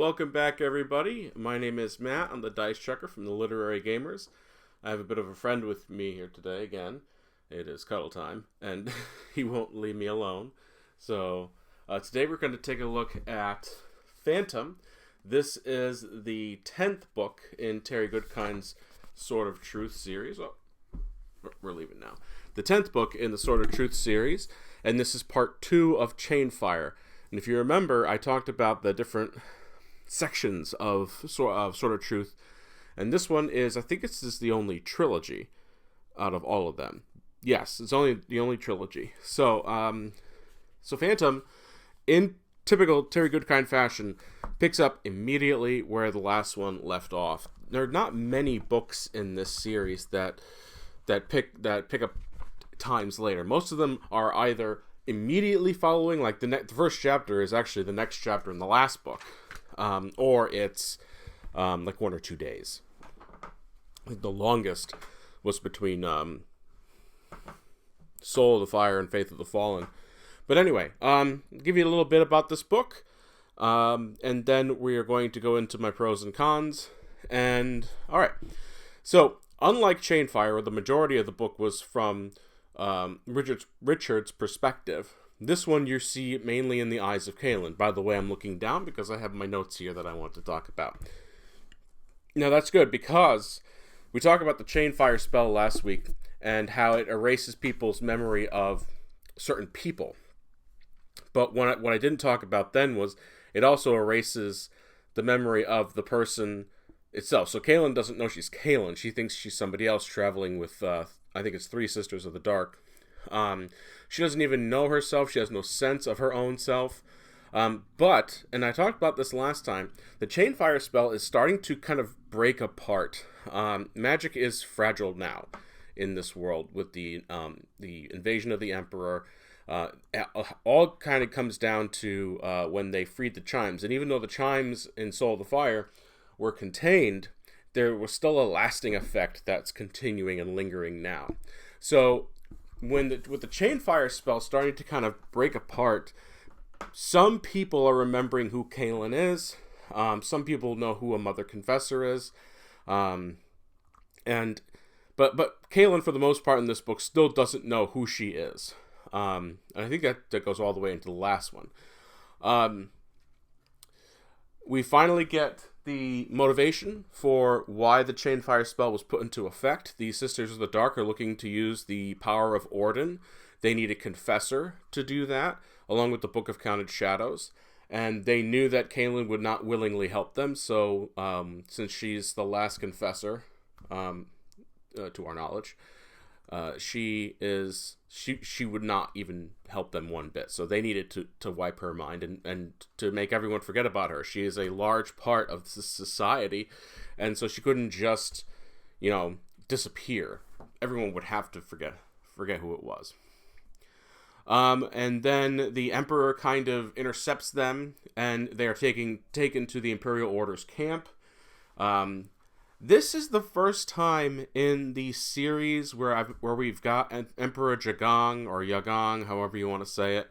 Welcome back, everybody. My name is Matt. I'm the Dice Checker from the Literary Gamers. I have a bit of a friend with me here today again. It is cuddle time, and he won't leave me alone. So today we're going to take a look at Phantom. This is the 10th book in Terry Goodkind's Sword of Truth series. Oh, we're leaving now. The 10th book in the Sword of Truth series, and this is part 2 of Chainfire. And if you remember, I talked about the different sections of Sword of Truth, and this one is, I think it's just the only trilogy out of all of them. Yes, it's only the only trilogy. So Phantom, in typical Terry Goodkind fashion, picks up immediately where the last one left off. There are not many books in this series that pick up times later. Most of them are either immediately following, like the first chapter is actually the next chapter in the last book, or it's like 1 or 2 days. I think the longest was between Soul of the Fire and Faith of the Fallen. But anyway, give you a little bit about this book, and then we are going to go into my pros and cons. And all right, so unlike Chainfire, where the majority of the book was from Richard's perspective, this one you see mainly in the eyes of Kaelin. By the way, I'm looking down because I have my notes here that I want to talk about. Now that's good because we talked about the Chainfire spell last week and how it erases people's memory of certain people. But what I didn't talk about then was it also erases the memory of the person itself. So Kaelin doesn't know she's Kaelin. She thinks she's somebody else traveling with, I think it's 3 Sisters of the Dark. She doesn't even know herself. She has no sense of her own self. But, and I talked about this last time, the Chainfire spell is starting to kind of break apart. Magic is fragile now in this world with the invasion of the Emperor. All kind of comes down to when they freed the chimes. And even though the chimes in Soul of the Fire were contained, there was still a lasting effect that's continuing and lingering now. So with the Chainfire spell starting to kind of break apart, some people are remembering who Kaelin is. Some people know who a Mother Confessor is. But Kaelin, for the most part in this book, still doesn't know who she is. And I think that goes all the way into the last one. We finally get the motivation for why the Chainfire spell was put into effect. The Sisters of the Dark are looking to use the power of Orden. They need a confessor to do that, along with the Book of Counted Shadows. And they knew that Kaelin would not willingly help them, so since she's the last confessor, to our knowledge, she would not even help them one bit. So they needed to wipe her mind and to make everyone forget about her. She is a large part of society, and so she couldn't just, disappear. Everyone would have to forget who it was. And then the Emperor kind of intercepts them, and they are taken to the Imperial Order's camp. This is the first time in the series where we've got Emperor Jagong, or Yagong, however you want to say it,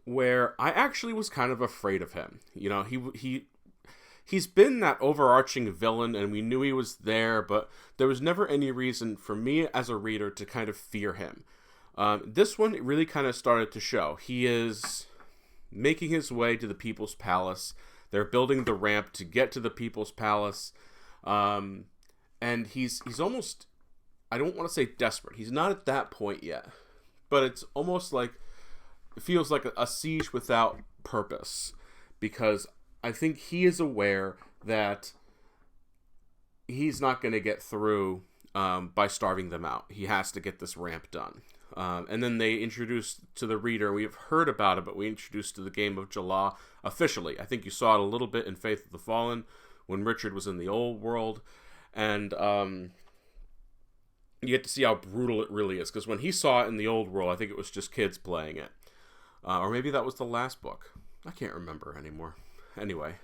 where I actually was kind of afraid of him. He's been that overarching villain, and we knew he was there, but there was never any reason for me as a reader to kind of fear him. This one really kind of started to show. He is making his way to the People's Palace. They're building the ramp to get to the People's Palace. And he's almost, I don't want to say desperate. He's not at that point yet. But it's almost like, it feels like a siege without purpose. Because I think he is aware that he's not going to get through by starving them out. He has to get this ramp done. And then they introduced to the reader, we have heard about it, but we introduced to the game of Jala officially. I think you saw it a little bit in Faith of the Fallen when Richard was in the old world. And you get to see how brutal it really is. Because when he saw it in the old world, I think it was just kids playing it. Or maybe that was the last book. I can't remember anymore. Anyway,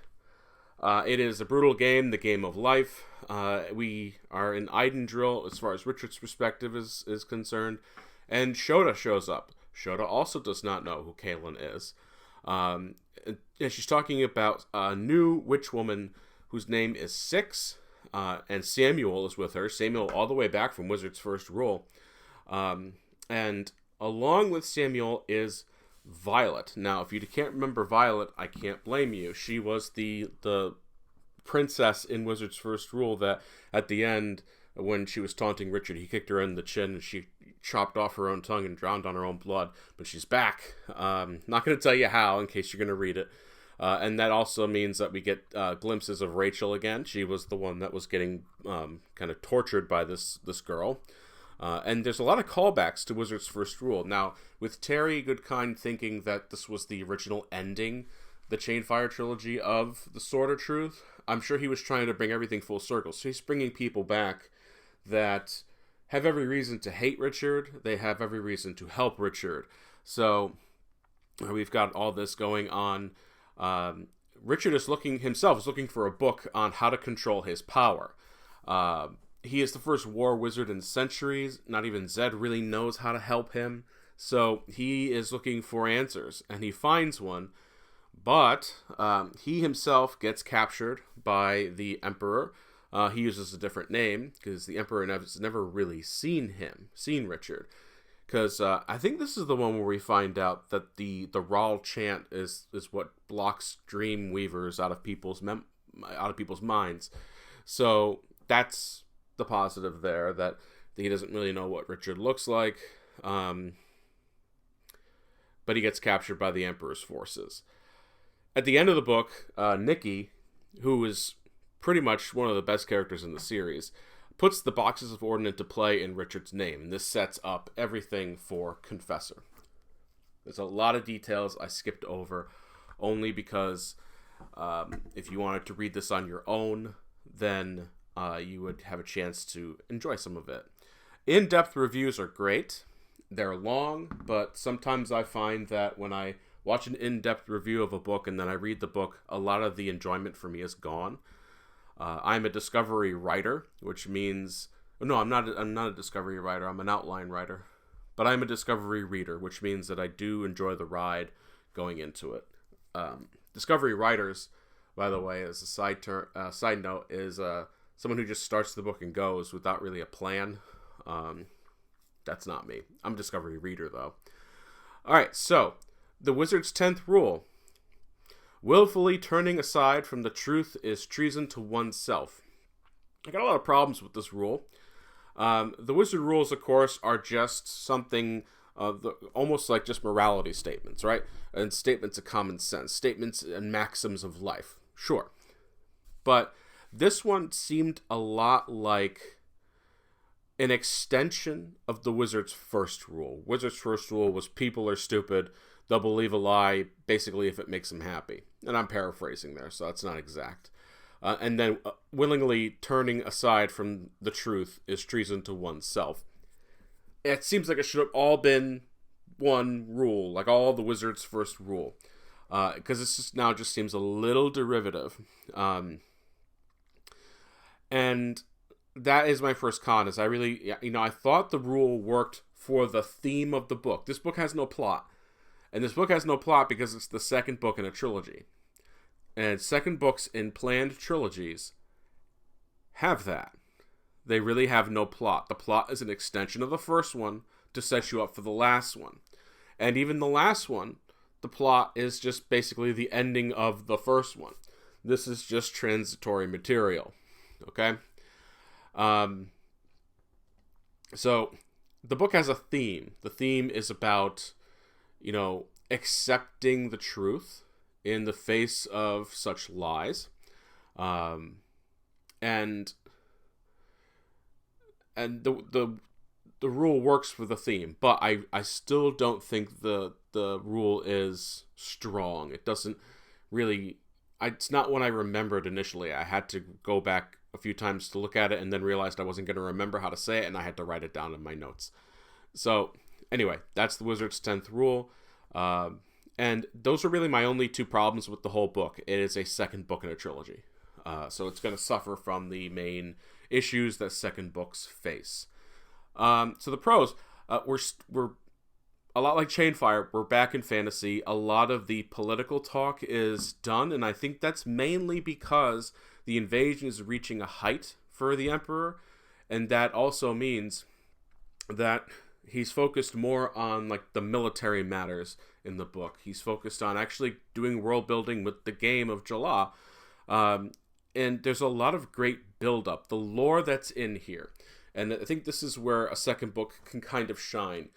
it is a brutal game, the game of life. We are in Eidendrill as far as Richard's perspective is concerned. And Shota shows up. Shota also does not know who Kaelin is. And she's talking about a new witch woman whose name is Six, and Samuel is with her. Samuel all the way back from Wizard's First Rule. And along with Samuel is Violet. Now, if you can't remember Violet, I can't blame you. She was the princess in Wizard's First Rule that at the end, when she was taunting Richard, he kicked her in the chin and she chopped off her own tongue and drowned on her own blood. But she's back. Not going to tell you how in case you're going to read it. And that also means that we get glimpses of Rachel again. She was the one that was getting kind of tortured by this girl. And there's a lot of callbacks to Wizard's First Rule. Now, with Terry Goodkind thinking that this was the original ending, the Chainfire trilogy of The Sword of Truth, I'm sure he was trying to bring everything full circle. So he's bringing people back that have every reason to hate Richard. They have every reason to help Richard. So we've got all this going on. Richard is looking for a book on how to control his power. He is the first war wizard in centuries. Not even Zed really knows how to help him. So he is looking for answers, and he finds one. But he himself gets captured by the Emperor. He uses a different name because the Emperor has never really seen Richard. Because I think this is the one where we find out that the Rahl chant is what blocks dream weavers out of people's minds. So that's the positive there, that he doesn't really know what Richard looks like. But he gets captured by the Emperor's forces. At the end of the book, Nikki, who is pretty much one of the best characters in the series, puts the boxes of Orden into play in Richard's name, and this sets up everything for Confessor. There's a lot of details I skipped over, only because if you wanted to read this on your own, then you would have a chance to enjoy some of it. In-depth reviews are great. They're long, but sometimes I find that when I watch an in-depth review of a book and then I read the book, a lot of the enjoyment for me is gone. I'm a discovery writer, which means... No, I'm not a discovery writer. I'm an outline writer. But I'm a discovery reader, which means that I do enjoy the ride going into it. Discovery writers, by the way, as a side note, is someone who just starts the book and goes without really a plan. That's not me. I'm a discovery reader, though. All right, so the Wizard's 10th rule. Willfully turning aside from the truth is treason to oneself. I got a lot of problems with this rule. The Wizard rules, of course, are just something almost like just morality statements, right? And statements of common sense, statements and maxims of life. Sure. But this one seemed a lot like an extension of the Wizard's first rule. Wizard's first rule was people are stupid. They'll believe a lie, basically, if it makes them happy. And I'm paraphrasing there, so that's not exact. And then willingly turning aside from the truth is treason to oneself. It seems like it should have all been one rule, like all the Wizard's first rule. Because this now just seems a little derivative. And that is my first con, is I thought the rule worked for the theme of the book. This book has no plot. And this book has no plot because it's the second book in a trilogy. And second books in planned trilogies have that. They really have no plot. The plot is an extension of the first one to set you up for the last one. And even the last one, the plot is just basically the ending of the first one. This is just transitory material. Okay? So the book has a theme. The theme is about, accepting the truth in the face of such lies. And the rule works for the theme, but I still don't think the rule is strong. It doesn't really... It's not one I remembered initially. I had to go back a few times to look at it and then realized I wasn't going to remember how to say it, and I had to write it down in my notes. So, anyway, that's the Wizard's 10th rule. And those are really my only two problems with the whole book. It is a second book in a trilogy. So it's going to suffer from the main issues that second books face. So the pros, we're a lot like Chainfire, we're back in fantasy. A lot of the political talk is done, and I think that's mainly because the invasion is reaching a height for the Emperor, and that also means that he's focused more on like the military matters in the book. He's focused on actually doing world building with the game of Jala, and there's a lot of great build-up. The lore that's in here, and I think this is where a second book can kind of shine.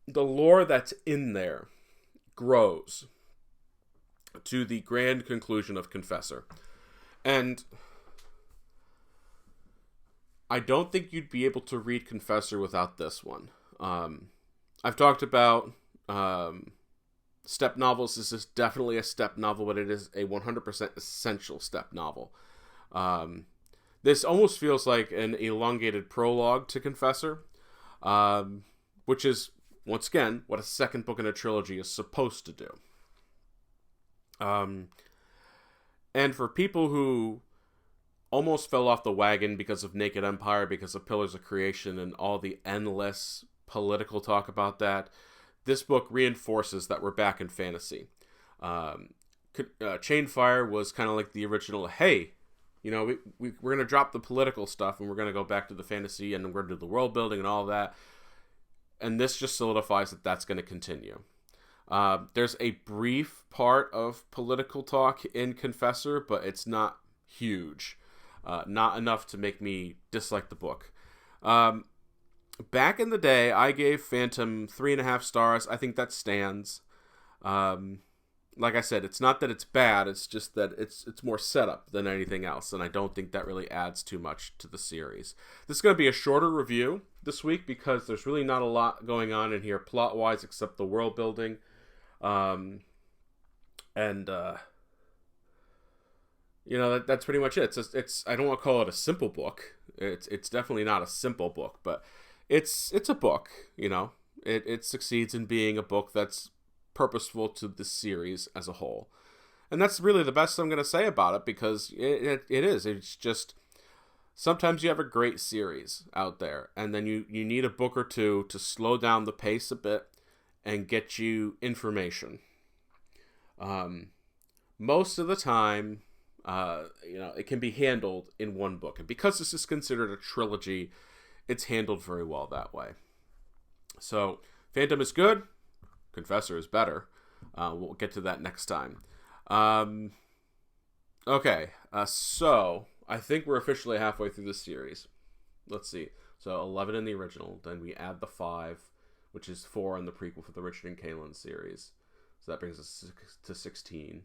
The lore that's in there grows to the grand conclusion of Confessor. And I don't think you'd be able to read Confessor without this one. I've talked about step novels. This is definitely a step novel, but it is a 100% essential step novel. This almost feels like an elongated prologue to Confessor, which is, once again, what a second book in a trilogy is supposed to do. And for people who almost fell off the wagon because of Naked Empire, because of Pillars of Creation, and all the endless political talk about that, this book reinforces that we're back in fantasy. Chainfire was kind of like the original, hey, you know, we're going to drop the political stuff and we're going to go back to the fantasy and we're going to do the world building and all that. And this just solidifies that that's going to continue. There's a brief part of political talk in Confessor, but it's not huge. Not enough to make me dislike the book. Back in the day, I gave Phantom 3.5 stars. I think that stands. Like I said, it's not that it's bad, it's just that it's more setup than anything else, and I don't think that really adds too much to the series. This is going to be a shorter review this week because there's really not a lot going on in here plot-wise except the world building. You know, that's pretty much it. It's I don't want to call it a simple book. It's definitely not a simple book, but it's a book, you know. It succeeds in being a book that's purposeful to the series as a whole. And that's really the best I'm going to say about it, because it is. It's just, sometimes you have a great series out there, and then you need a book or two to slow down the pace a bit and get you information. Most of the time, you know, it can be handled in one book. And because this is considered a trilogy, it's handled very well that way. So, Phantom is good. Confessor is better. We'll get to that next time. Okay, so I think we're officially halfway through the series. Let's see. So 11 in the original, then we add the 5, which is 4 in the prequel for the Richard and Kaylin series. So that brings us to 16.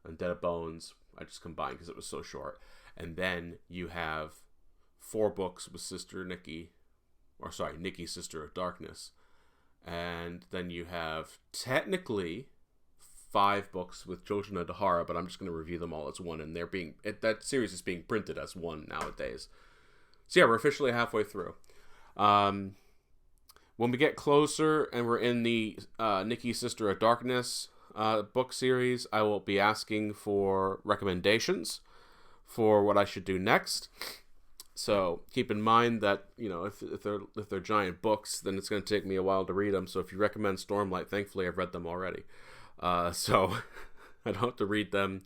And Dead of Bones, I just combined because it was so short. And then you have 4 books with Sister Nikki, or sorry, Nikki, Sister of Darkness. And then you have technically 5 books with Children of Dahara, but I'm just going to review them all as one, and that series is being printed as one nowadays. So yeah, we're officially halfway through. When we get closer and we're in the Nikki, Sister of Darkness book series, I will be asking for recommendations for what I should do next. So keep in mind that, you know, if they're giant books, then it's going to take me a while to read them. So if you recommend Stormlight, thankfully I've read them already. So I don't have to read them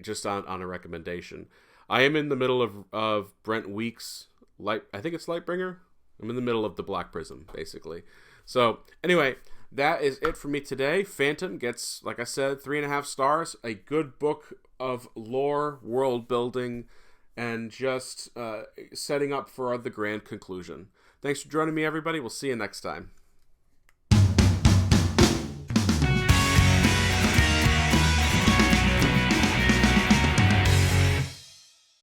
just on a recommendation. I am in the middle of Brent Weeks' I think it's Lightbringer. I'm in the middle of the Black Prism, basically. So anyway, that is it for me today. Phantom gets, like I said, 3.5 stars. A good book of lore, world building, and just setting up for the grand conclusion. Thanks for joining me, everybody. We'll see you next time.